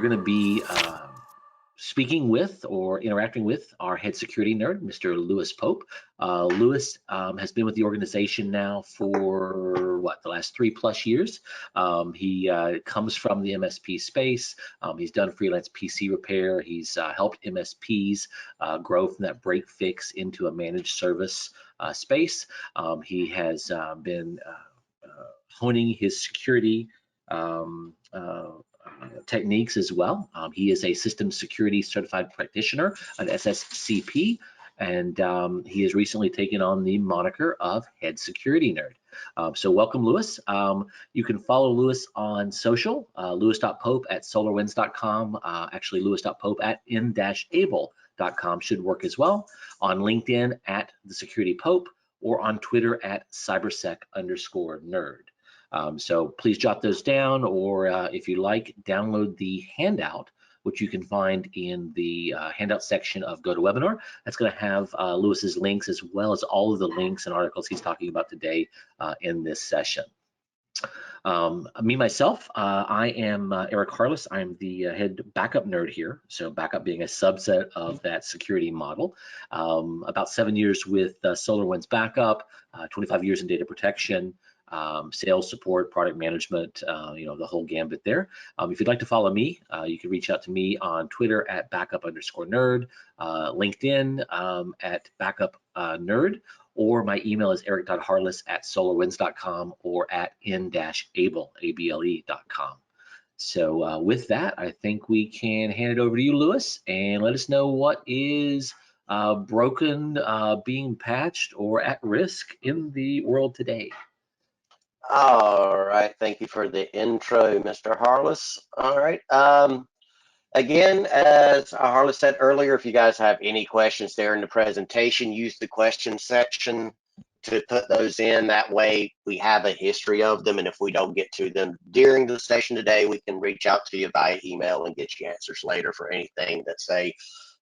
going to be speaking with or interacting with our head security nerd, Mr. Lewis Pope. Lewis has been with the organization now for the last 3+ years. He comes from the MSP space. He's done freelance PC repair. He's helped MSPs grow from that break fix into a managed service space. He has been honing his security techniques as well. He is a system security certified practitioner, an SSCP, and he has recently taken on the moniker of head security nerd. So welcome, Lewis. You can follow Lewis on social, lewis.pope at solarwinds.com, actually lewis.pope at n-able.com should work as well, on LinkedIn at the security pope, or on Twitter at cybersec_nerd. So please jot those down, or if you like, download the handout, which you can find in the handout section of GoToWebinar. That's going to have Lewis's links, as well as all of the links and articles he's talking about today in this session. Myself, I am Eric Harless. I'm the head backup nerd here. So backup being a subset of that security model. About 7 years with SolarWinds Backup, 25 years in data protection, sales support, product management, the whole gambit there. If you'd like to follow me, you can reach out to me on Twitter at backup_nerd, LinkedIn at backup_nerd, or my email is eric.harless at solarwinds.com or at n-able.com. So with that, I think we can hand it over to you, Lewis, and let us know what is broken, being patched, or at risk in the world today. All right, thank you for the intro, Mr. Harless. All right, again, as Harless said earlier, if you guys have any questions there in the presentation, use the question section to put those in. That way we have a history of them, and if we don't get to them during the session today, we can reach out to you via email and get you answers later for anything that say,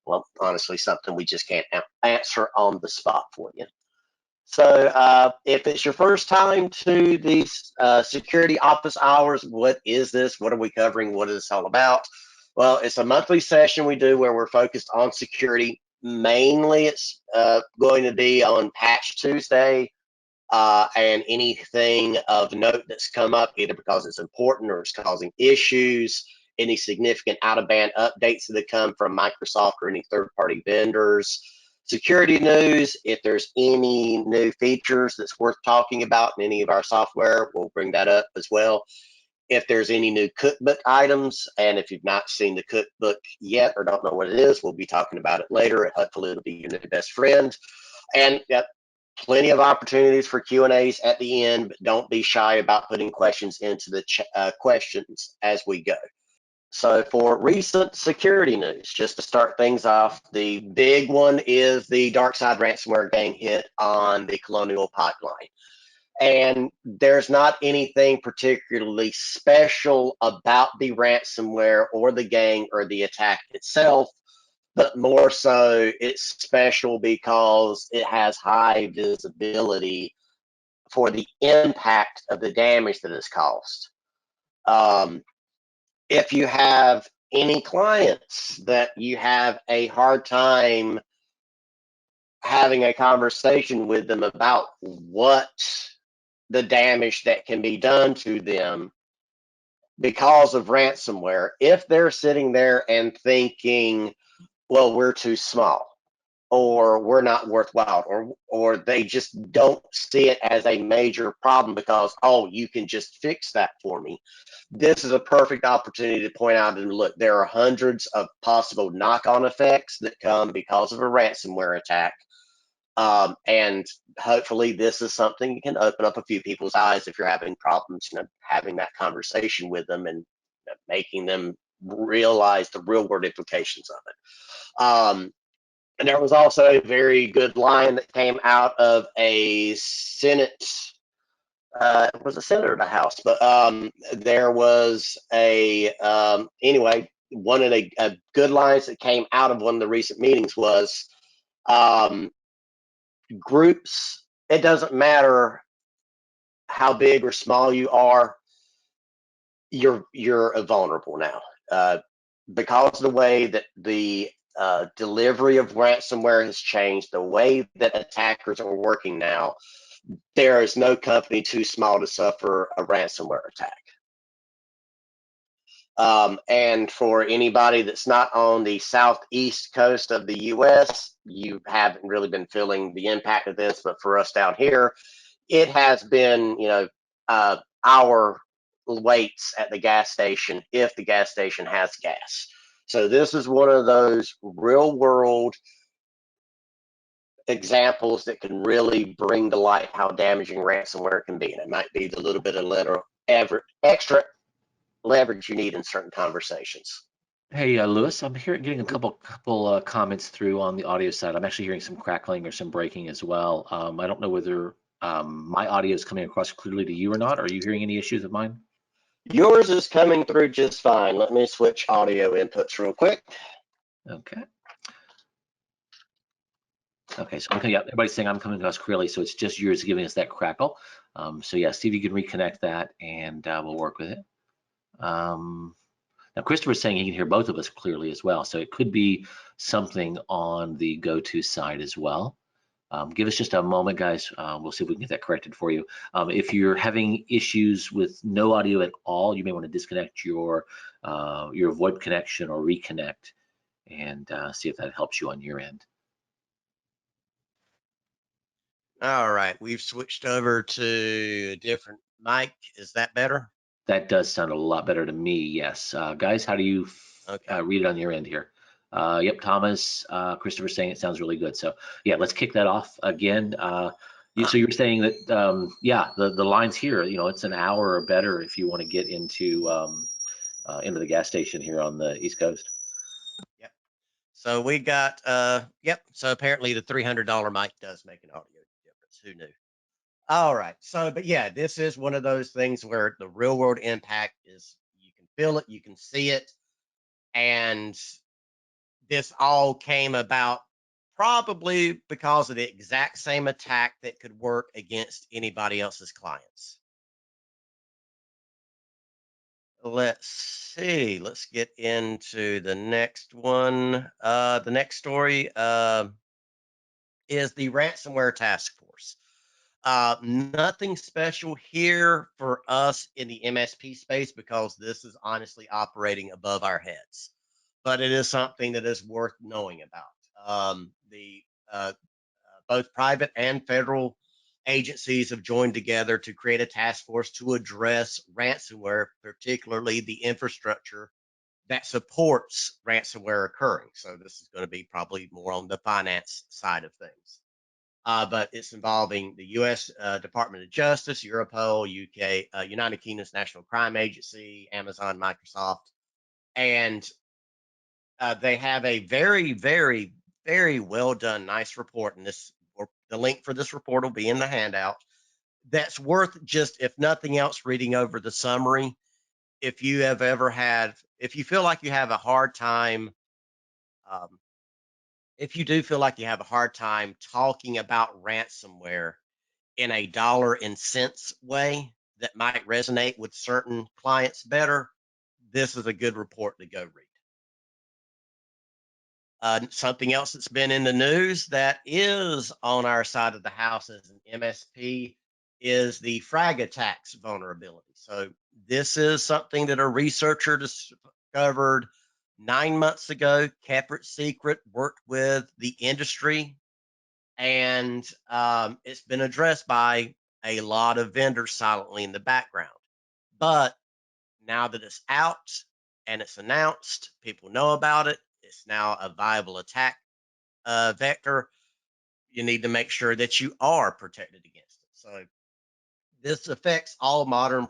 well, honestly, something we just can't answer on the spot for you. So if it's your first time to these security office hours, what is this? What are we covering? What is this all about? Well, it's a monthly session we do where we're focused on security. Mainly it's going to be on Patch Tuesday and anything of note that's come up, either because it's important or it's causing issues, any significant out-of-band updates that have come from Microsoft or any third-party vendors. Security news, if there's any new features that's worth talking about in any of our software, we'll bring that up as well. If there's any new cookbook items, and if you've not seen the cookbook yet or don't know what it is, we'll be talking about it later. Hopefully it'll be your new best friend. And plenty of opportunities for Q&As at the end, but don't be shy about putting questions into the questions as we go. So for recent security news, just to start things off, the big one is the DarkSide ransomware gang hit on the Colonial Pipeline. And there's not anything particularly special about the ransomware or the gang or the attack itself, but more so it's special because it has high visibility for the impact of the damage that is caused. If you have any clients that you have a hard time having a conversation with them about what the damage that can be done to them because of ransomware, if they're sitting there and thinking, well, we're too small, or we're not worthwhile, or they just don't see it as a major problem because, oh, you can just fix that for me. This is a perfect opportunity to point out and look, there are hundreds of possible knock-on effects that come because of a ransomware attack. And hopefully this is something you can open up a few people's eyes if you're having problems, having that conversation with them and making them realize the real world implications of it. And there was also a very good line that came out of a Senate, it was a senator of the House, but there was anyway, one of the good lines that came out of one of the recent meetings was, groups, it doesn't matter how big or small you are, you're vulnerable now. because of the way that the delivery of ransomware has changed, the way that attackers are working now, there is no company too small to suffer a ransomware attack. And for anybody that's not on the southeast coast of the US, you haven't really been feeling the impact of this, but for us down here, it has been, our waits at the gas station if the gas station has gas. So this is one of those real world examples that can really bring to light how damaging ransomware can be. And it might be the little bit of extra leverage you need in certain conversations. Hey, Lewis, I'm here getting a couple comments through on the audio side. I'm actually hearing some crackling or some breaking as well. I don't know whether my audio is coming across clearly to you or not. Are you hearing any issues of mine? Yours is coming through just fine. Let me switch audio inputs real quick. Okay. Okay, so yeah, everybody's saying I'm coming across clearly, so it's just yours giving us that crackle. So yeah, see if you can reconnect that, and we'll work with it. Now, Christopher's saying he can hear both of us clearly as well, so it could be something on the GoTo side as well. Give us just a moment, guys. We'll see if we can get that corrected for you. If you're having issues with no audio at all, you may want to disconnect your VoIP connection or reconnect and see if that helps you on your end. All right, we've switched over to a different mic. Is that better? That does sound a lot better to me, yes. Guys, how do you read it on your end here? Yep, Thomas, Christopher saying it sounds really good. So yeah, let's kick that off again. So you were saying that, yeah, the lines here, it's an hour or better if you want to get into the gas station here on the East Coast. Yep. So we got, yep. So apparently the $300 mic does make an audio difference. Who knew? All right. So, but yeah, this is one of those things where the real world impact is you can feel it, you can see it. And this all came about probably because of the exact same attack that could work against anybody else's clients. Let's see. Let's get into the next one. The next story is the ransomware task force. Nothing special here for us in the MSP space because this is honestly operating above our heads, but it is something that is worth knowing about. Both private and federal agencies have joined together to create a task force to address ransomware, particularly the infrastructure that supports ransomware occurring. So this is going to be probably more on the finance side of things. But it's involving the U.S. Department of Justice, Europol, UK, United Kingdom's National Crime Agency, Amazon, Microsoft, and they have a very, very, very well done, nice report. And the link for this report will be in the handout. That's worth just, if nothing else, reading over the summary. If you have ever had, if you feel like you have a hard time, if you do feel like you have a hard time talking about ransomware in a dollar and cents way that might resonate with certain clients better, this is a good report to go read. Something else that's been in the news that is on our side of the house as an MSP is the Frag attacks vulnerability. So this is something that a researcher discovered 9 months ago, kept it secret, worked with the industry, and it's been addressed by a lot of vendors silently in the background. But now that it's out and it's announced, people know about it, it's now a viable attack vector. You need to make sure that you are protected against it. So this affects all modern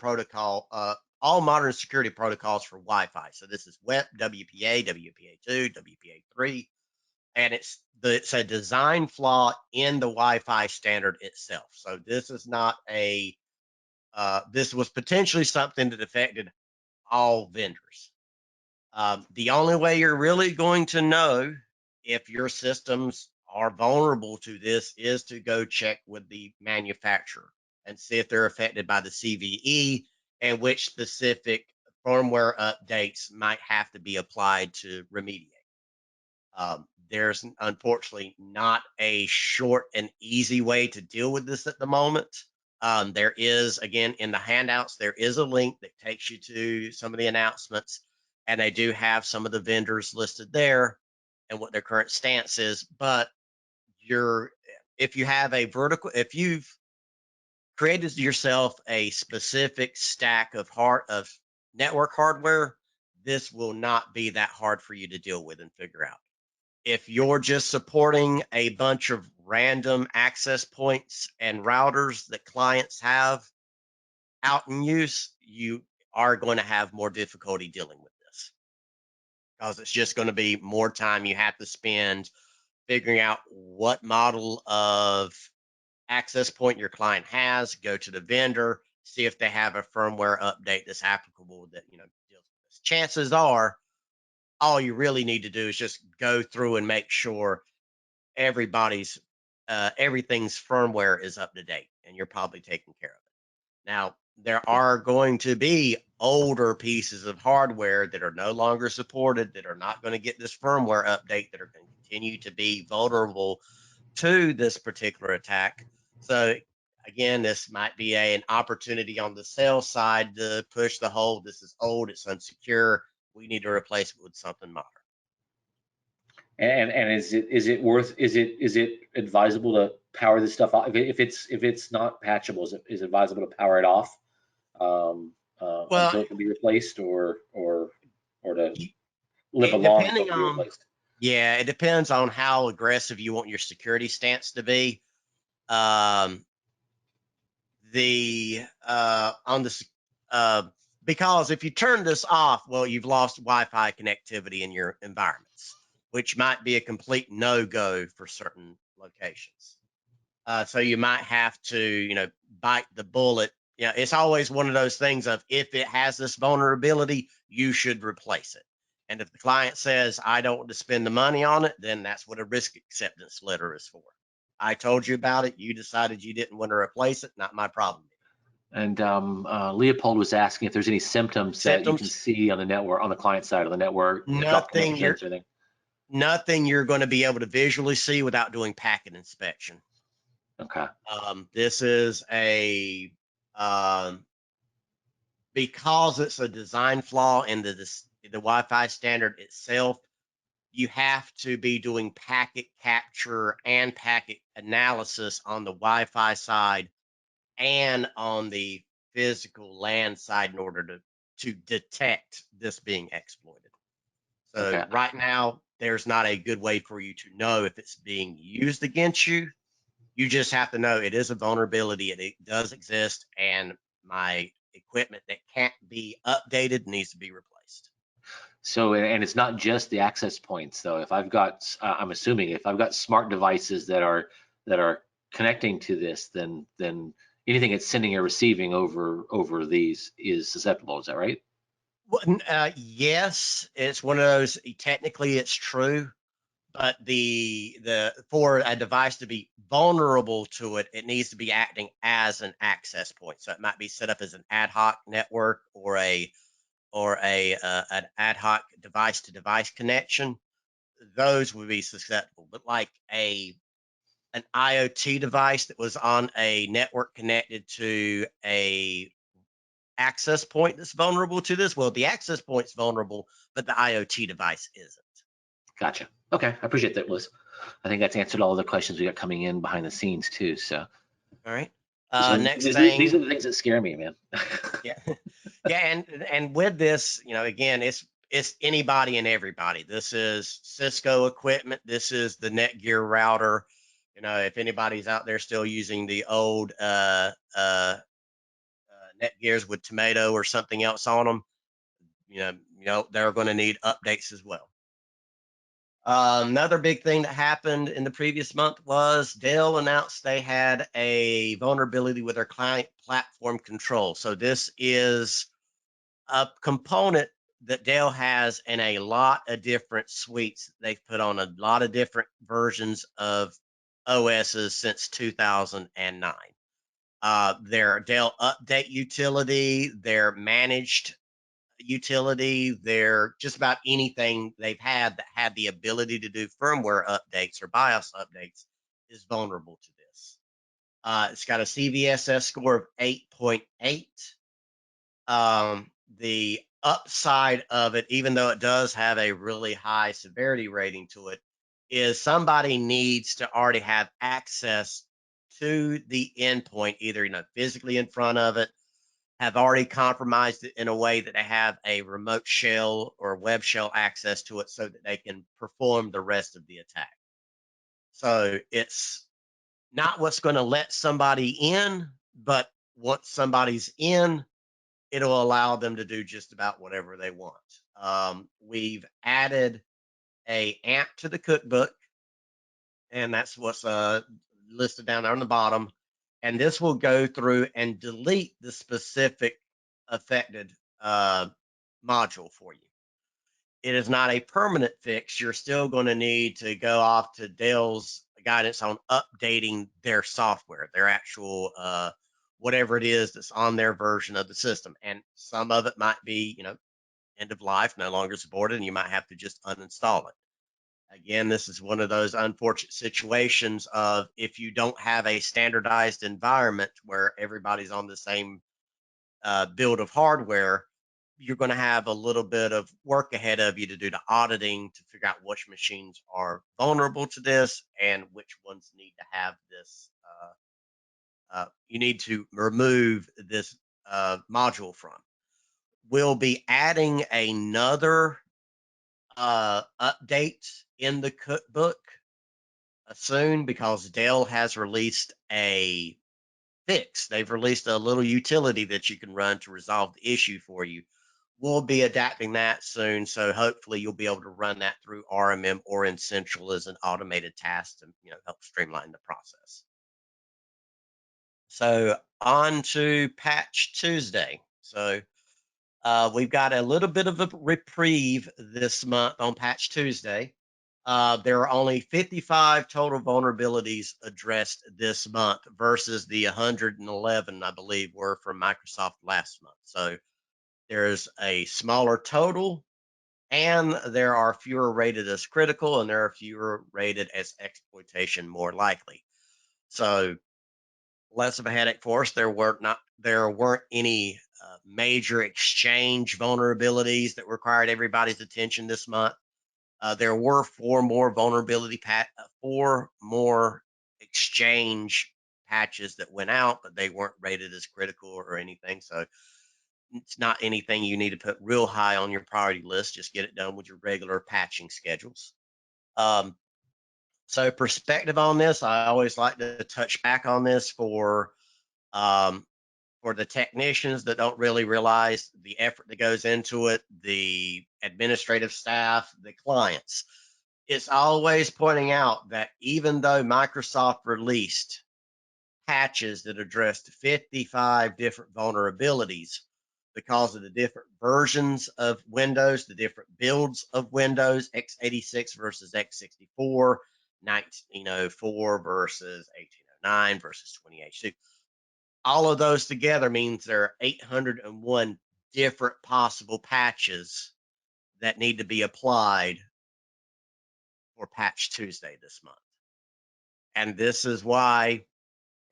security protocols for Wi-Fi. So this is WEP, WPA, WPA2, WPA3, and it's a design flaw in the Wi-Fi standard itself. So this is not this was potentially something that affected all vendors. The only way you're really going to know if your systems are vulnerable to this is to go check with the manufacturer and see if they're affected by the CVE and which specific firmware updates might have to be applied to remediate. There's unfortunately not a short and easy way to deal with this at the moment. There is, again, in the handouts, there is a link that takes you to some of the announcements, and they do have some of the vendors listed there and what their current stance is. But if you have a vertical, if you've created yourself a specific stack of network hardware, this will not be that hard for you to deal with and figure out. If you're just supporting a bunch of random access points and routers that clients have out in use, you are going to have more difficulty dealing with this, because it's just going to be more time you have to spend figuring out what model of access point your client has, go to the vendor, see if they have a firmware update that's applicable that, deals with this. Chances are all you really need to do is just go through and make sure everything's firmware is up to date, and you're probably taking care of it. Now, there are going to be older pieces of hardware that are no longer supported, that are not going to get this firmware update, that are going to continue to be vulnerable to this particular attack. So again, this might be an opportunity on the sales side to push the whole, this is old, it's unsecure, we need to replace it with something modern. And is it advisable to power this stuff off if it's not patchable? Is it advisable to power it off until it can be replaced, or to live along until it can be replaced? Yeah, it depends on how aggressive you want your security stance to be. Because if you turn this off, well, you've lost Wi-Fi connectivity in your environments, which might be a complete no-go for certain locations. So you might have to, bite the bullet. It's always one of those things of, if it has this vulnerability, you should replace it. And if the client says, I don't want to spend the money on it, then that's what a risk acceptance letter is for. I told you about it. You decided you didn't want to replace it. Not my problem. And Leopold was asking if there's any symptoms that you can see on the network, on the client side of the network. Nothing you're going to be able to visually see without doing packet inspection. Okay. This is because it's a design flaw in the Wi-Fi standard itself, you have to be doing packet capture and packet analysis on the Wi-Fi side and on the physical LAN side in order to detect this being exploited. So okay. Right now, there's not a good way for you to know if it's being used against you. You just have to know it is a vulnerability, it does exist, and my equipment that can't be updated needs to be replaced. So, and it's not just the access points, though. If I've got, I'm assuming if I've got smart devices that are connecting to this, then anything it's sending or receiving over these is susceptible. Is that right? Well, yes, it's one of those. Technically, it's true, but for a device to be vulnerable to it, it needs to be acting as an access point. So it might be set up as an ad hoc network or an ad hoc device-to-device connection. Those would be susceptible. But like an IoT device that was on a network connected to a access point that's vulnerable to this, well, the access point's vulnerable, but the IoT device isn't. Gotcha. Okay, I appreciate that, Liz. I think that's answered all the questions we got coming in behind the scenes too. So, all right. Next thing, these are the things that scare me, man. Yeah, and with this, again, it's anybody and everybody. This is Cisco equipment. This is the Netgear router. If anybody's out there still using the old Netgears with tomato or something else on them, they're going to need updates as well. Another big thing that happened in the previous month was Dell announced they had a vulnerability with their client platform control. So this is a component that Dell has in a lot of different suites. They've put on a lot of different versions of OSs since 2009. Their Dell Update utility, their managed utility, they're just about anything they've had that had the ability to do firmware updates or BIOS updates is vulnerable to this. It's got a CVSS score of 8.8. The upside of it, even though it does have a really high severity rating to it, is somebody needs to already have access to the endpoint, either physically in front of it, have already compromised it in a way that they have a remote shell or web shell access to it so that they can perform the rest of the attack. So it's not what's going to let somebody in, but once somebody's in, it'll allow them to do just about whatever they want. We've added a AMP to the cookbook, and that's what's listed down there on the bottom. And this will go through and delete the specific affected module for you. It is not a permanent fix. You're still going to need to go off to Dell's guidance on updating their software, their actual whatever it is that's on their version of the system. And some of it might be, end of life, no longer supported, and you might have to just uninstall it. Again, this is one of those unfortunate situations of if you don't have a standardized environment where everybody's on the same build of hardware, you're going to have a little bit of work ahead of you to do the auditing to figure out which machines are vulnerable to this and which ones need to have this. You need to remove this module from. We'll be adding another update in the cookbook soon because Dell has released a fix. They've released a little utility that you can run to resolve the issue for you. We'll be adapting that soon, so hopefully you'll be able to run that through RMM or N-central as an automated task to help streamline the process. So on to Patch Tuesday. So we've got a little bit of a reprieve this month on Patch Tuesday. There are only 55 total vulnerabilities addressed this month versus the 111, I believe, were from Microsoft last month. So there's a smaller total, and there are fewer rated as critical, and there are fewer rated as exploitation more likely. So less of a headache for us. There weren't any major Exchange vulnerabilities that required everybody's attention this month. There were four more Exchange patches that went out, but they weren't rated as critical or anything. So it's not anything you need to put real high on your priority list. Just get it done with your regular patching schedules. So perspective on this, I always like to touch back on this for the technicians that don't really realize the effort that goes into it, the administrative staff, the clients. It's always pointing out that even though Microsoft released patches that addressed 55 different vulnerabilities because of the different versions of Windows, the different builds of Windows, x86 versus x64, 1904 versus 1809 versus 20H2. All of those together means there are 801 different possible patches that need to be applied for Patch Tuesday this month. And this is why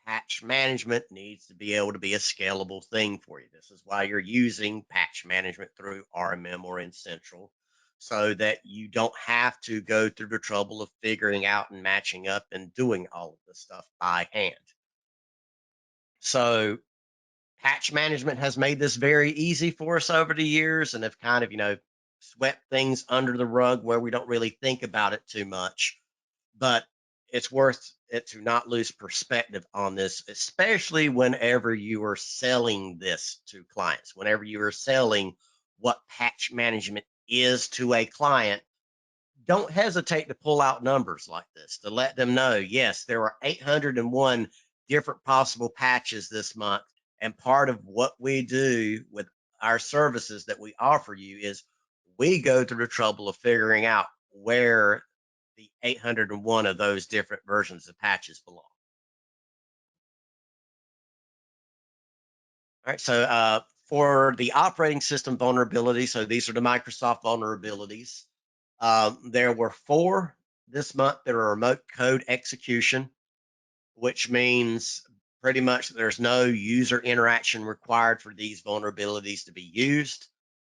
patch management needs to be able to be a scalable thing for you. This is why you're using patch management through RMM or N-central, so that you don't have to go through the trouble of figuring out and matching up and doing all of this stuff by hand. So patch management has made this very easy for us over the years and have kind of, swept things under the rug where we don't really think about it too much. But it's worth it to not lose perspective on this, especially whenever you are selling this to clients. Whenever you are selling what patch management is to a client, don't hesitate to pull out numbers like this to let them know, yes, there are 801 different possible patches this month. And part of what we do with our services that we offer you is we go through the trouble of figuring out where the 801 of those different versions of patches belong. All right, so For the operating system vulnerability, so these are the Microsoft vulnerabilities. There were 4 this month that are remote code execution, which means pretty much there's no user interaction required for these vulnerabilities to be used.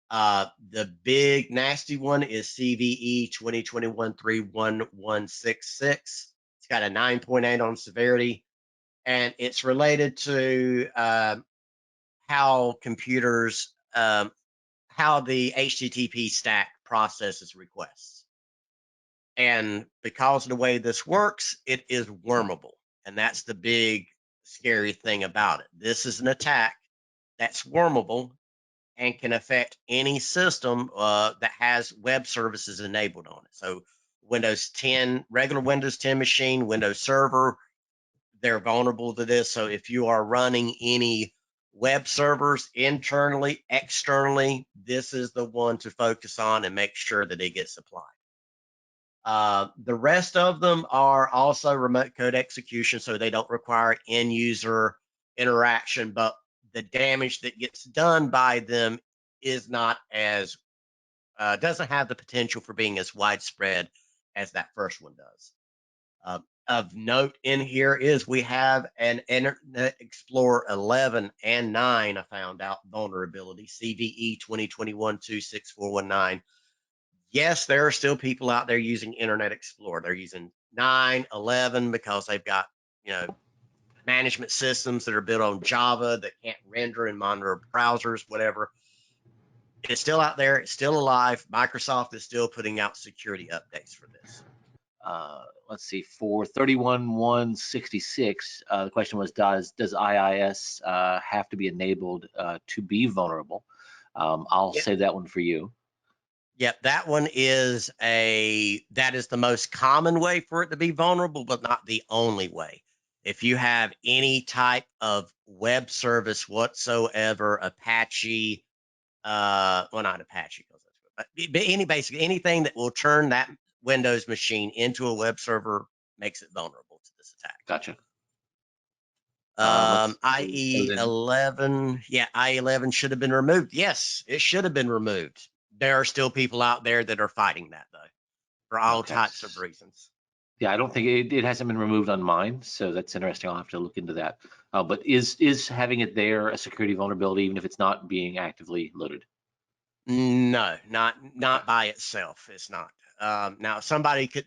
The big nasty one is CVE 2021-31166. It's got a 9.8 on severity, and it's related to how computers, how the HTTP stack processes requests. And because of the way this works, it is wormable. And that's the big scary thing about it. This is an attack that's wormable and can affect any system that has web services enabled on it. So Windows 10, regular Windows 10 machine, Windows Server, they're vulnerable to this. So if you are running any web servers internally, externally, this is the one to focus on and make sure that it gets applied. The rest of them are also remote code execution, so they don't require end user interaction, but the damage that gets done by them is not as, doesn't have the potential for being as widespread as that first one does. Of note in here is we have an Internet Explorer 11 and 9, I found out, vulnerability, CVE 2021-26419. Yes, there are still people out there using Internet Explorer. They're using 9, 11 because they've got, management systems that are built on Java that can't render and monitor browsers, whatever. It's still out there. It's still alive. Microsoft is still putting out security updates for this. Let's see, for 31166, the question was, does IIS have to be enabled to be vulnerable? I'll save that one for you. Yep, that one is that is the most common way for it to be vulnerable, but not the only way. If you have any type of web service whatsoever, Apache, well, not Apache, but basically anything that will turn that Windows machine into a web server makes it vulnerable to this attack. Gotcha. IE11, yeah, IE11 should have been removed. Yes, it should have been removed. There are still people out there that are fighting that, though, for all types of reasons. Yeah, I don't think it hasn't been removed on mine, so that's interesting. I'll have to look into that. But is having it there a security vulnerability, even if it's not being actively loaded? No, not by itself. It's not. Now, somebody could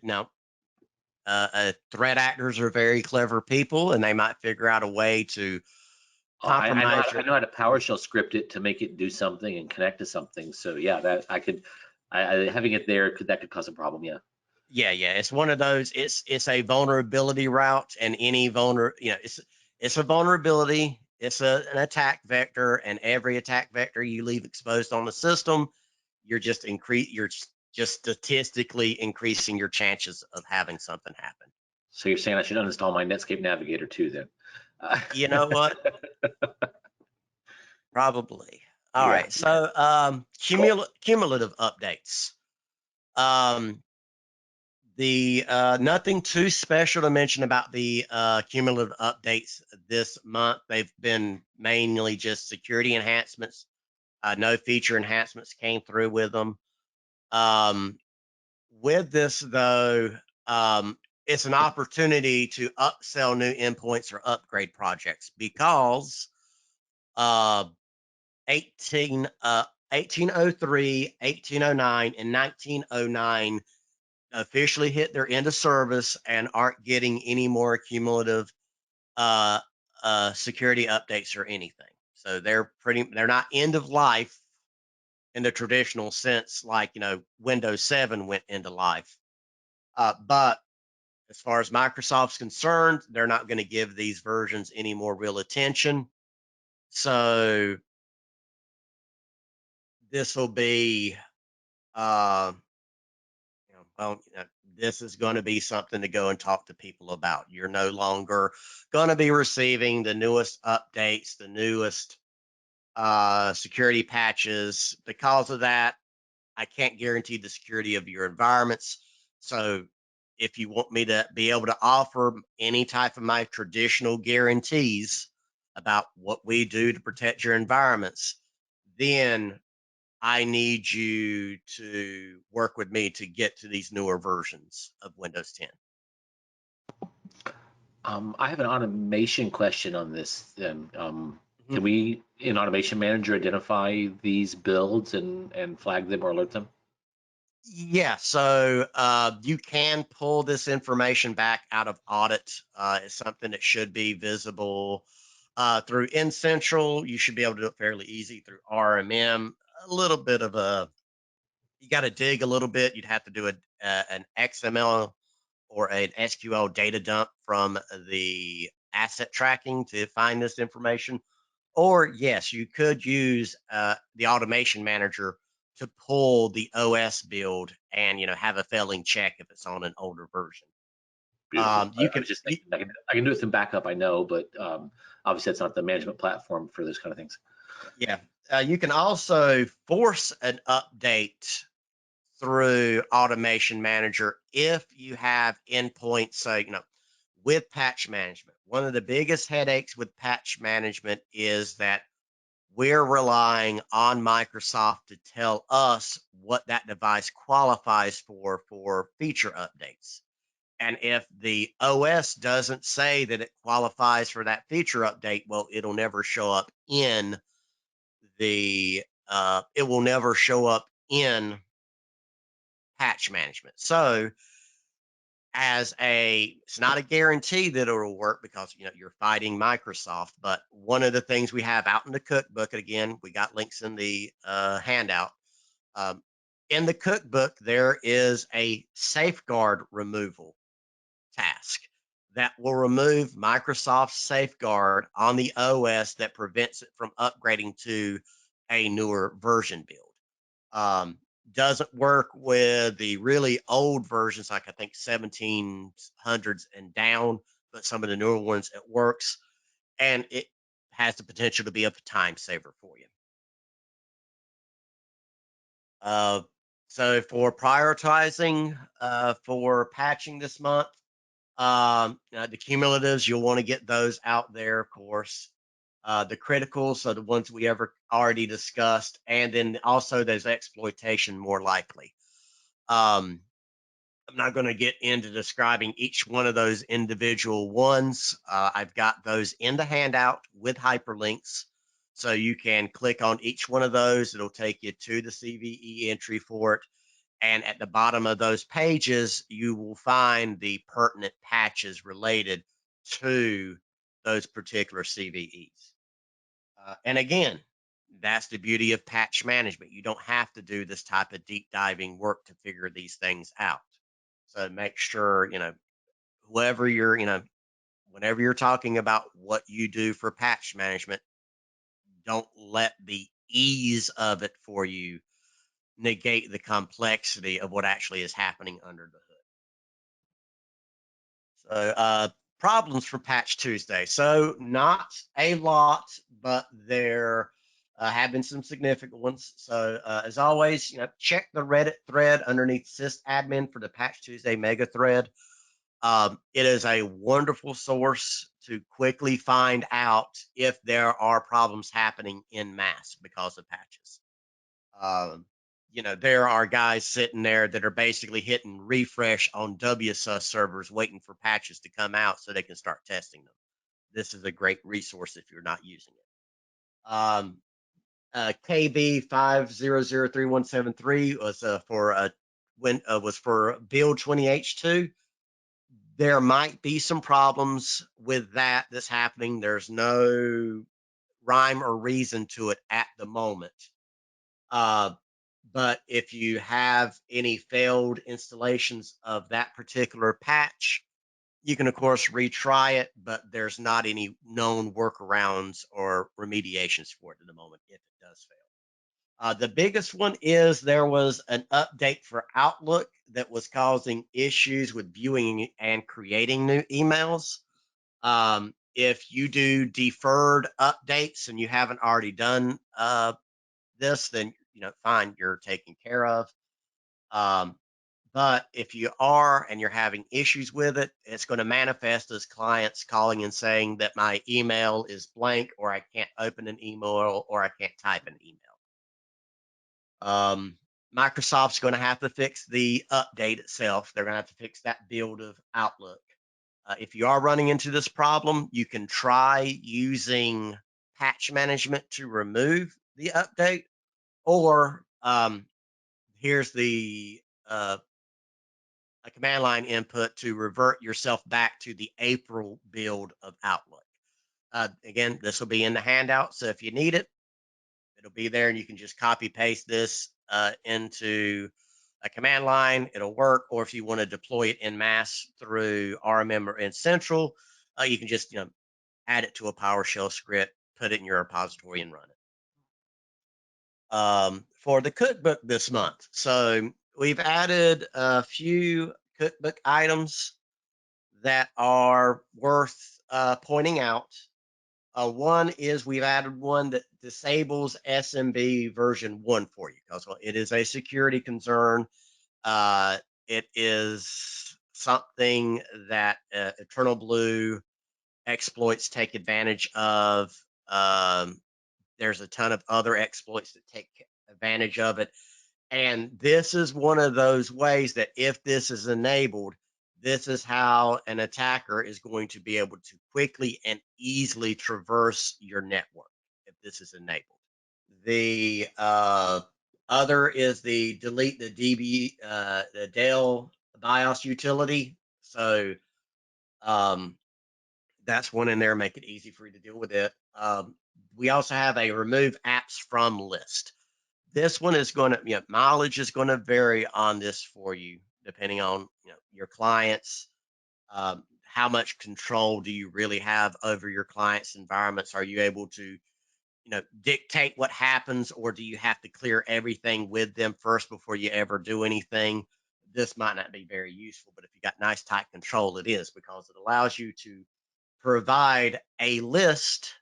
threat actors are very clever people, and they might figure out a way to compromise. I know how to PowerShell script it to make it do something and connect to something. So yeah, that I could, having it there that could cause a problem. Yeah. Yeah. It's one of those. It's a vulnerability route, and any it's a vulnerability. It's an attack vector, and every attack vector you leave exposed on the system, you're just statistically increasing your chances of having something happen. So you're saying I should uninstall my Netscape Navigator too, then? You know what? Probably. All right. So cumulative updates. The nothing too special to mention about the cumulative updates this month. They've been mainly just security enhancements. No feature enhancements came through with them. With this, though, it's an opportunity to upsell new endpoints or upgrade projects because 1803, 1809, and 1909 officially hit their end of service and aren't getting any more cumulative security updates or anything. So they're not end of life in the traditional sense, like Windows 7 went into life. But as far as Microsoft's concerned, they're not going to give these versions any more real attention. So this will be, this is going to be something to go and talk to people about. You're no longer going to be receiving the newest updates, the newest security patches. Because of that, I can't guarantee the security of your environments. So if you want me to be able to offer any type of my traditional guarantees about what we do to protect your environments, then I need you to work with me to get to these newer versions of Windows 10. I have an automation question on this. Mhm. Can we, in Automation Manager, identify these builds and flag them or alert them? Yeah, so you can pull this information back out of audit. It's something that should be visible through N-Central. You should be able to do it fairly easy through RMM. A little bit of you got to dig a little bit. You'd have to do an XML or an SQL data dump from the asset tracking to find this information. Or yes, you could use the automation manager to pull the OS build and have a failing check if it's on an older version. Beautiful. You I can was just thinking, I can do it through backup, I know, but obviously that's not the management platform for those kind of things. yeah, you can also force an update through Automation Manager if you have endpoints. So with patch management, one of the biggest headaches with patch management is that we're relying on Microsoft to tell us what that device qualifies for feature updates. And if the OS doesn't say that it qualifies for that feature update, well, it'll never show up in it will never show up in patch management. So it's not a guarantee that it'll work because you're fighting Microsoft, but one of the things we have out in the cookbook, and again, we got links in the handout. In the cookbook, there is a safeguard removal task that will remove Microsoft's safeguard on the OS that prevents it from upgrading to a newer version build. Doesn't work with the really old versions, like I think 1700s and down, but some of the newer ones it works, and it has the potential to be a time saver for you. So for prioritizing for patching this month, the cumulatives, you'll want to get those out there, of course. The criticals, so the ones we already discussed, and then also those exploitation more likely. I'm not going to get into describing each one of those individual ones. I've got those in the handout with hyperlinks. So you can click on each one of those. It'll take you to the CVE entry for it. And at the bottom of those pages, you will find the pertinent patches related to those particular CVEs. And again, that's the beauty of patch management. You don't have to do this type of deep diving work to figure these things out. So make sure, whoever whenever you're talking about what you do for patch management, don't let the ease of it for you negate the complexity of what actually is happening under the hood. So problems for Patch Tuesday. So not a lot, but there have been some significant ones. So as always, check the Reddit thread underneath sysadmin for the Patch Tuesday mega thread. It is a wonderful source to quickly find out if there are problems happening in mass because of patches. There are guys sitting there that are basically hitting refresh on WSUS servers waiting for patches to come out so they can start testing them. This is a great resource if you're not using it. KB 5003173 was for build 20H2. There might be some problems with that's happening. There's no rhyme or reason to it at the moment. But if you have any failed installations of that particular patch, you can, of course, retry it, but there's not any known workarounds or remediations for it at the moment if it does fail. The biggest one is there was an update for Outlook that was causing issues with viewing and creating new emails. If you do deferred updates and you haven't already done this, then fine, you're taken care of. But if you are and you're having issues with it, it's going to manifest as clients calling and saying that my email is blank, or I can't open an email, or I can't type an email. Microsoft's going to have to fix the update itself. They're going to have to fix that build of Outlook. If you are running into this problem, you can try using patch management to remove the update, or here's the a command line input to revert yourself back to the April build of Outlook. Again, this will be in the handout, so if you need it, it'll be there, and you can just copy paste this into a command line. It'll work. Or if you want to deploy it in mass through RMM or N-central, you can just add it to a PowerShell script, put it in your repository, and run it. For the cookbook this month, so we've added a few cookbook items that are worth pointing out. One is we've added one that disables SMB version 1 for you, because it is a security concern. It is something that Eternal Blue exploits take advantage of. There's a ton of other exploits that take advantage of it. And this is one of those ways that if this is enabled, this is how an attacker is going to be able to quickly and easily traverse your network if this is enabled. The other is the delete the DB, the Dell BIOS utility. So that's one in there, make it easy for you to deal with it. We also have a remove apps from list. This one is going to, mileage is going to vary on this for you, depending on your clients. How much control do you really have over your clients' environments? Are you able to, dictate what happens, or do you have to clear everything with them first before you ever do anything? This might not be very useful, but if you got nice tight control, it is, because it allows you to provide a list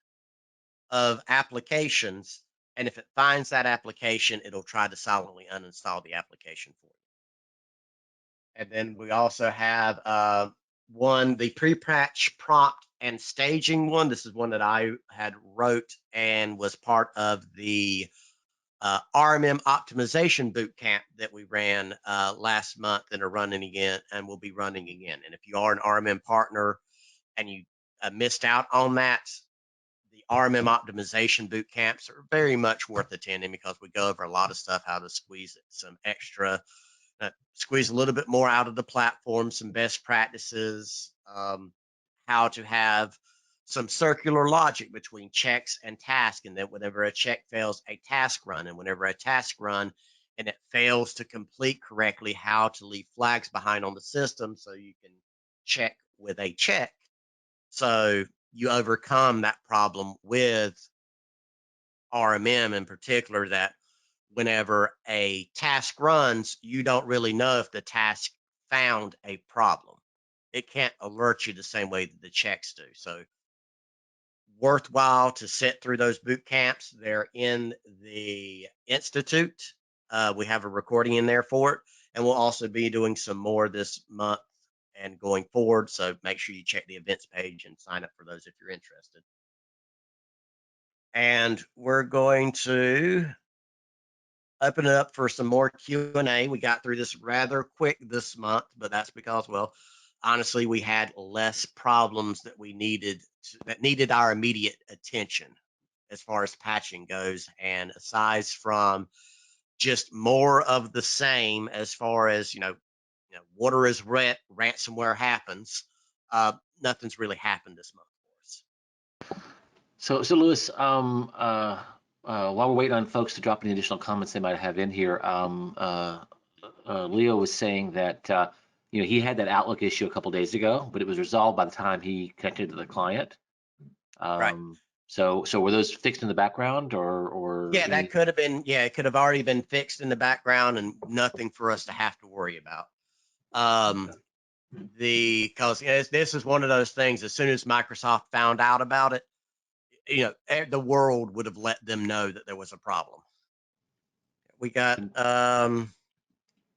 of applications, and if it finds that application, it'll try to silently uninstall the application for you. And then we also have the pre-patch prompt and staging one. This is one that I had wrote and was part of the RMM optimization bootcamp that we ran last month and are running again, and will be running again. And if you are an RMM partner and you missed out on that, the RMM optimization boot camps are very much worth attending, because we go over a lot of stuff, how to squeeze some extra, squeeze a little bit more out of the platform, some best practices, how to have some circular logic between checks and tasks, and that whenever a check fails, a task run, and whenever a task run and it fails to complete correctly, how to leave flags behind on the system so you can check with a check. So you overcome that problem with RMM in particular, that whenever a task runs, you don't really know if the task found a problem. It can't alert you the same way that the checks do. So worthwhile to sit through those boot camps. They're in the Institute. We have a recording in there for it, and we'll also be doing some more this month and going forward. So make sure you check the events page and sign up for those if you're interested. And we're going to open it up for some more Q&A. We got through this rather quick this month, but that's because, well, honestly, we had less problems that needed our immediate attention as far as patching goes. And aside from just more of the same, as far as water is wet, ransomware happens, nothing's really happened this month for us. So Lewis, while we're waiting on folks to drop any additional comments they might have in here, Leo was saying that he had that Outlook issue a couple days ago, but it was resolved by the time he connected to the client. Right. So were those fixed in the background, or yeah, that could have been, it could have already been fixed in the background and nothing for us to have to worry about. Because this is one of those things, as soon as Microsoft found out about it, the world would have let them know that there was a problem. We got,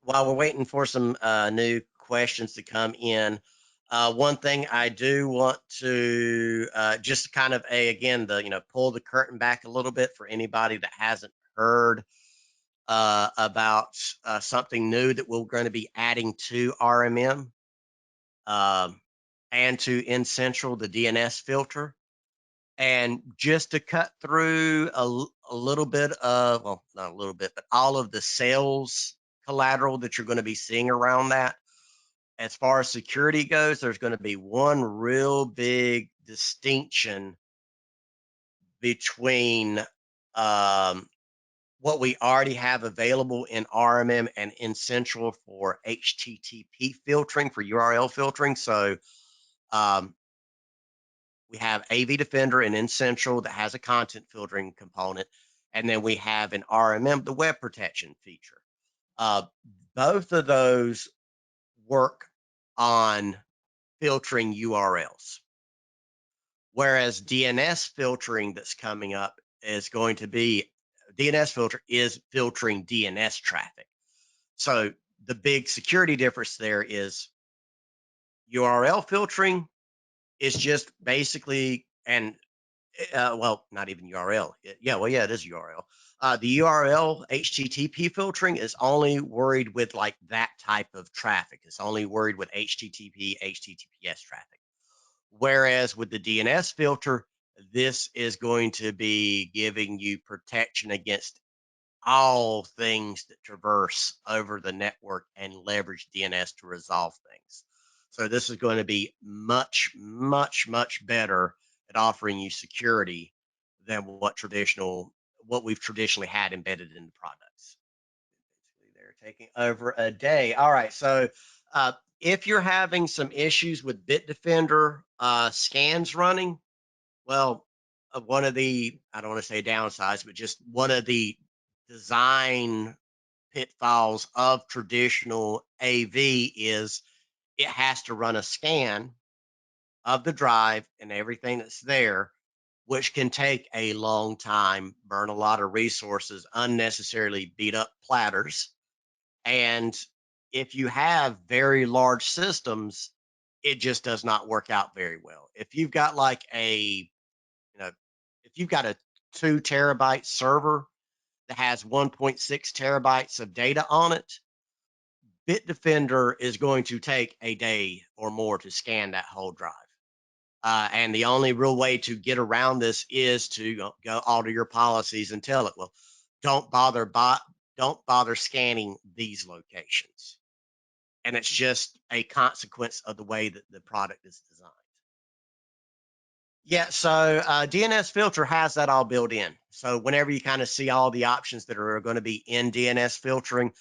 while we're waiting for some new questions to come in, one thing I do want to just kind of again, pull the curtain back a little bit for anybody that hasn't heard. about something new that we're going to be adding to RMM and to N-Central, the DNS filter. And just to cut through a little bit of, well, not a little bit, but all of the sales collateral that you're going to be seeing around that. As far as security goes, there's going to be one real big distinction between what we already have available in RMM and N-Central for HTTP filtering, for URL filtering. So we have AV Defender in N-Central that has a content filtering component. And then we have in RMM the web protection feature. Both of those work on filtering URLs. Whereas DNS filtering that's coming up is going to be, DNS filter is filtering DNS traffic. So the big security difference there is URL filtering is just basically, and well, not even URL. It is URL. The URL HTTP filtering is only worried with like that type of traffic. It's only worried with HTTP, HTTPS traffic. Whereas with the DNS filter, this is going to be giving you protection against all things that traverse over the network and leverage DNS to resolve things. So this is going to be much, much, much better at offering you security than what we've traditionally had embedded in the products. They're taking over a day. All right, so if you're having some issues with Bitdefender scans running, well, one of the, I don't want to say downsides, but just one of the design pitfalls of traditional AV is it has to run a scan of the drive and everything that's there, which can take a long time, burn a lot of resources, unnecessarily beat up platters. And if you have very large systems, it just does not work out very well. If you've got like if you've got a 2 terabyte server that has 1.6 terabytes of data on it, Bitdefender is going to take a day or more to scan that whole drive. And the only real way to get around this is to go alter your policies and tell it, well, don't bother scanning these locations. And it's just a consequence of the way that the product is designed. Yeah, so DNS filter has that all built in. So whenever you kind of see all the options that are going to be in DNS filtering,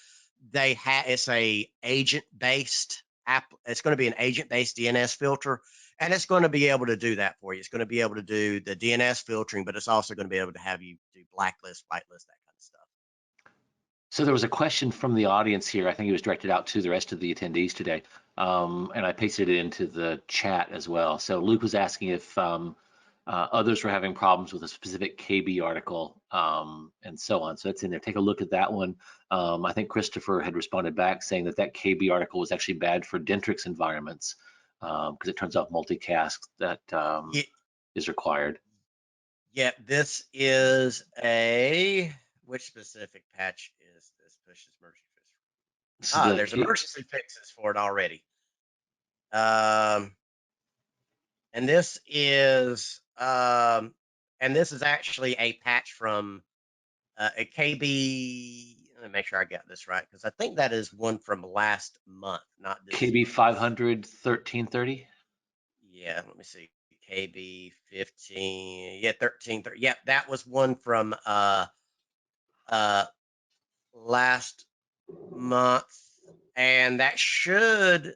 it's a agent-based app. It's going to be an agent-based DNS filter, and it's going to be able to do that for you. It's going to be able to do the DNS filtering, but it's also going to be able to have you do blacklist, whitelist, that kind of stuff. So there was a question from the audience here. I think it was directed out to the rest of the attendees today, and I pasted it into the chat as well. So Luke was asking if others were having problems with a specific KB article and so on. So it's in there. Take a look at that one. I think Christopher had responded back saying that KB article was actually bad for Dentrix environments because it turns off multicast that is required. Yeah, this is which specific patch is this? Pushes emergency fix. There's emergency fixes for it already. And this is actually a patch from a KB. Let me make sure I got this right, because I think that is one from last month, not this. KB 500 1330. Yeah, let me see. KB 15. Yeah, 1330. Yeah, that was one from last month, and that should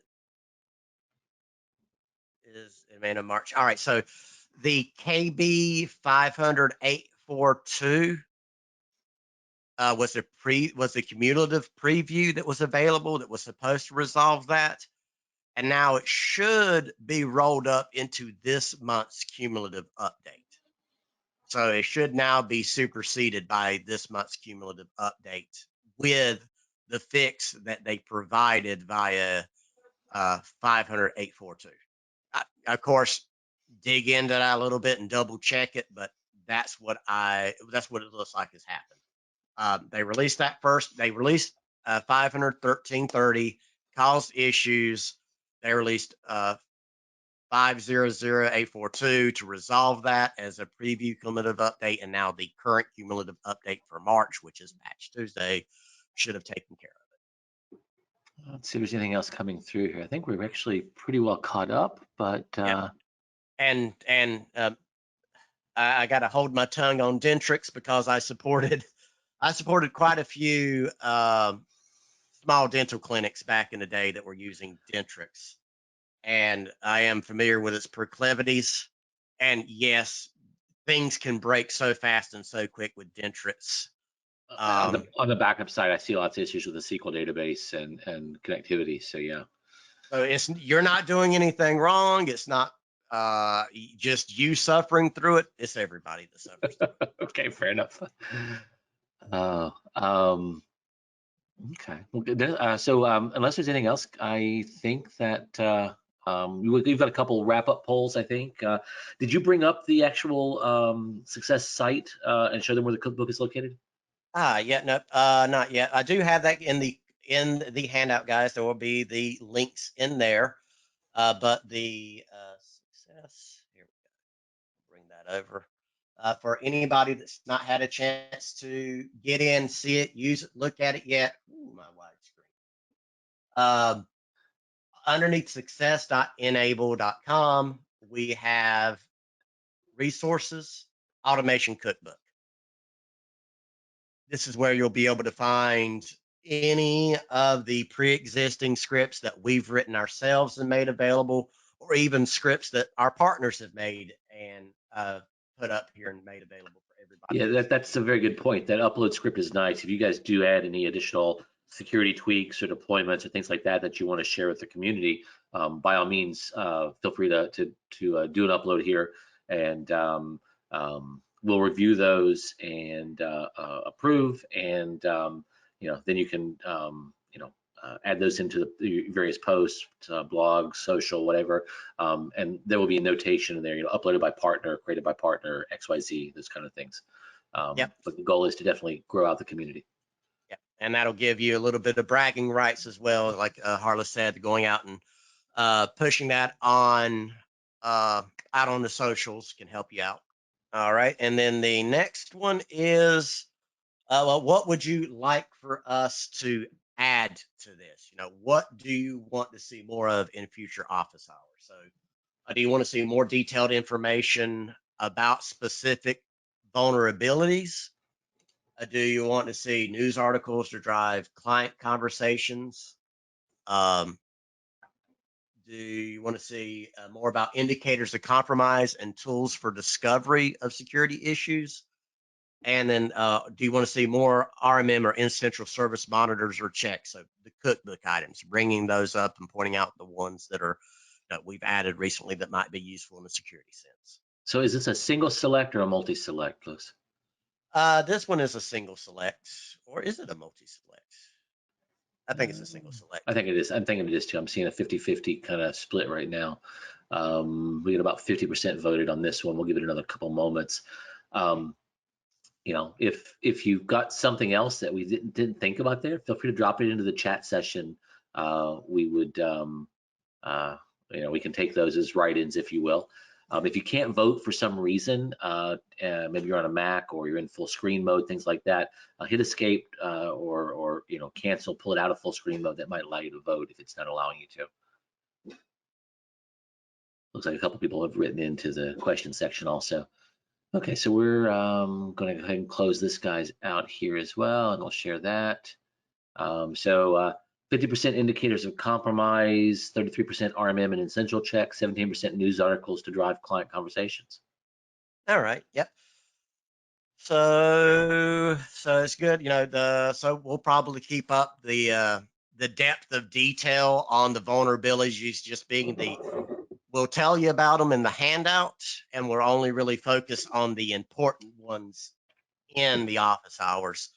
is in March. All right, so the KB 500-842 was the cumulative preview that was available that was supposed to resolve that, and now it should be rolled up into this month's cumulative update. So it should now be superseded by this month's cumulative update with the fix that they provided via 500-842. Of course, dig into that a little bit and double check it, but that's what it looks like has happened. They released that first. They released 513.30 caused issues. They released 500842 to resolve that as a preview cumulative update, and now the current cumulative update for March, which is Patch Tuesday, should have taken care of. Let's see if there's anything else coming through here. I think we're actually pretty well caught up, but Yeah. And I got to hold my tongue on Dentrix because I supported quite a few small dental clinics back in the day that were using Dentrix, and I am familiar with its proclivities. And yes, things can break so fast and so quick with Dentrix. on the backup side, I see lots of issues with the SQL database and connectivity. So yeah. So you're not doing anything wrong. It's not just you suffering through it. It's everybody that suffers. Okay, fair enough. Okay. Well, good. So unless there's anything else, I think that we've got a couple wrap-up polls, I think. Did you bring up the actual success site and show them where the cookbook is located? Yeah, no, not yet. I do have that in the handout, guys. There will be the links in there, but the success. Here we go. Bring that over. For anybody that's not had a chance to get in, see it, use it, look at it yet. Ooh, my widescreen. Underneath success.enable.com, we have resources, automation cookbook. This is where you'll be able to find any of the pre-existing scripts that we've written ourselves and made available, or even scripts that our partners have made and put up here and made available for everybody. Yeah, that's a very good point. That upload script is nice. If you guys do add any additional security tweaks or deployments or things like that that you want to share with the community, by all means, feel free to do an upload here, and we'll review those and approve, and then you can add those into the various posts, blogs, social, whatever, and there will be a notation in there, uploaded by partner, created by partner, XYZ, those kind of things. Yep. But the goal is to definitely grow out the community. Yeah, and that'll give you a little bit of bragging rights as well, like Harla said, going out and pushing that on out on the socials can help you out. All right, and then the next one is, well, what would you like for us to add to this? What do you want to see more of in future office hours? So, do you want to see more detailed information about specific vulnerabilities? Do you want to see news articles to drive client conversations? Do you want to see more about indicators of compromise and tools for discovery of security issues? And then do you want to see more RMM or in-central service monitors or checks? So the cookbook items, bringing those up and pointing out the ones that we've added recently that might be useful in the security sense. So is this a single select or a multi-select, Liz? This one is a single select, or is it a multi-select? I think it's a single select. I think it is. I'm thinking it is too. I'm seeing a 50-50 kind of split right now. We get about 50% voted on this one. We'll give it another couple moments. If you've got something else that we didn't think about there, feel free to drop it into the chat session. We would, we can take those as write-ins, if you will. If you can't vote for some reason, maybe you're on a Mac or you're in full screen mode, things like that, hit escape or cancel, pull it out of full screen mode. That might allow you to vote if it's not allowing you to. Looks like a couple people have written into the question section also. Okay, so we're going to go ahead and close this guy's out here as well, and I'll share that. So 50% indicators of compromise, 33% RMM and essential checks, 17% news articles to drive client conversations. All right. Yep. So it's good. So we'll probably keep up the depth of detail on the vulnerabilities, just being we'll tell you about them in the handout, and we're only really focused on the important ones in the office hours.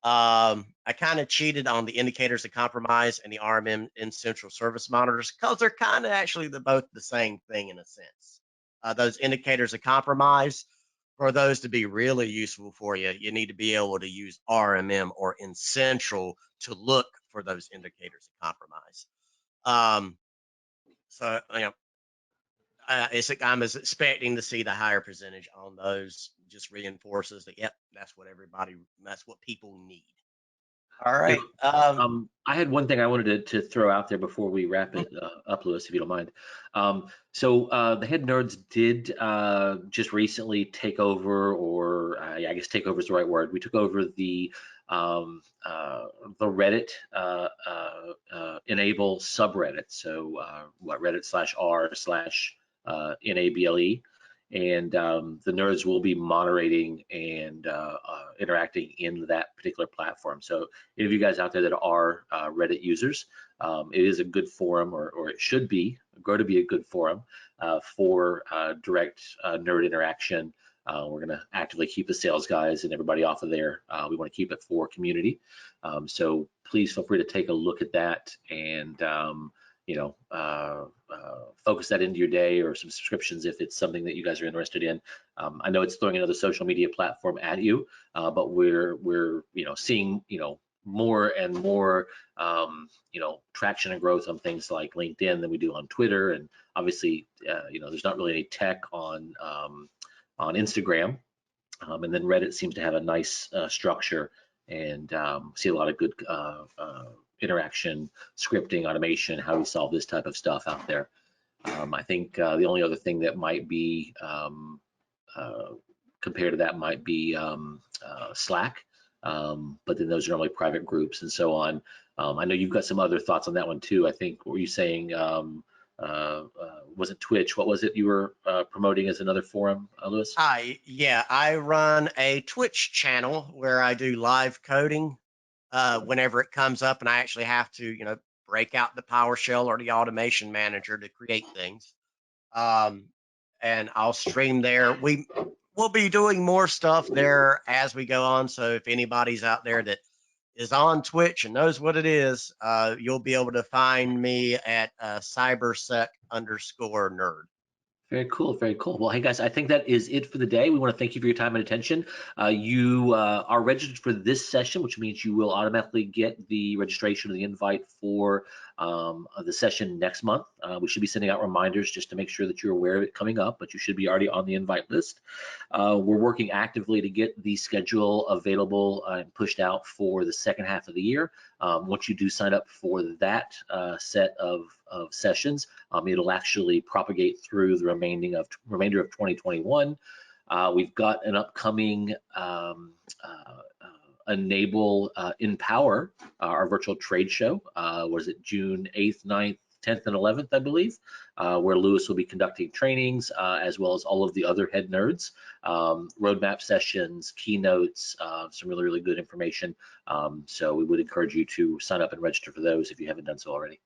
I kind of cheated on the indicators of compromise and the RMM in central service monitors because they're kind of actually both the same thing in a sense. Those indicators of compromise for those to be really useful for you, you need to be able to use RMM or Incentral to look for those indicators of compromise. So, you know, I'm expecting to see the higher percentage on those. Just reinforces that, yep, that's what people need. All right. I had one thing I wanted to throw out there before we wrap it up, Lewis, if you don't mind. The head nerds did just recently take over, or I guess take over is the right word. We took over the Reddit enable subreddit. So Reddit/r/NABLE. And the nerds will be monitoring and interacting in that particular platform. So any of you guys out there that are Reddit users, it is a good forum, or it should grow to be a good forum for direct nerd interaction. We're going to actively keep the sales guys and everybody off of there. We want to keep it for community. So please feel free to take a look at that and focus that into your day, or some subscriptions if it's something that you guys are interested in. I know it's throwing another social media platform at you, but we're seeing more and more traction and growth on things like LinkedIn than we do on Twitter, and obviously there's not really any tech on Instagram, and then Reddit seems to have a nice structure, and see a lot of good interaction, scripting, automation, how we solve this type of stuff out there. I think the only other thing that might be compared to that might be Slack, but then those are normally private groups and so on. I know you've got some other thoughts on that one too. I think, what were you saying? Was it Twitch? What was it you were promoting as another forum, Lewis? I run a Twitch channel where I do live coding whenever it comes up, and I actually have to, break out the PowerShell or the automation manager to create things. And I'll stream there. We'll be doing more stuff there as we go on. So if anybody's out there that is on Twitch and knows what it is, you'll be able to find me at cybersec_nerd. Very cool, very cool. Well, hey guys, I think that is it for the day. We want to thank you for your time and attention. You are registered for this session, which means you will automatically get the registration or the invite for the session next month. We should be sending out reminders just to make sure that you're aware of it coming up, but you should be already on the invite list. We're working actively to get the schedule available and pushed out for the second half of the year. Once you do sign up for that set of sessions, it'll actually propagate through the remainder of 2021. We've got an upcoming Enable Empower, our virtual trade show. Was it June 8th, 9th, 10th, and 11th, I believe, where Lewis will be conducting trainings, as well as all of the other head nerds, roadmap sessions, keynotes, some really, really good information. So we would encourage you to sign up and register for those if you haven't done so already.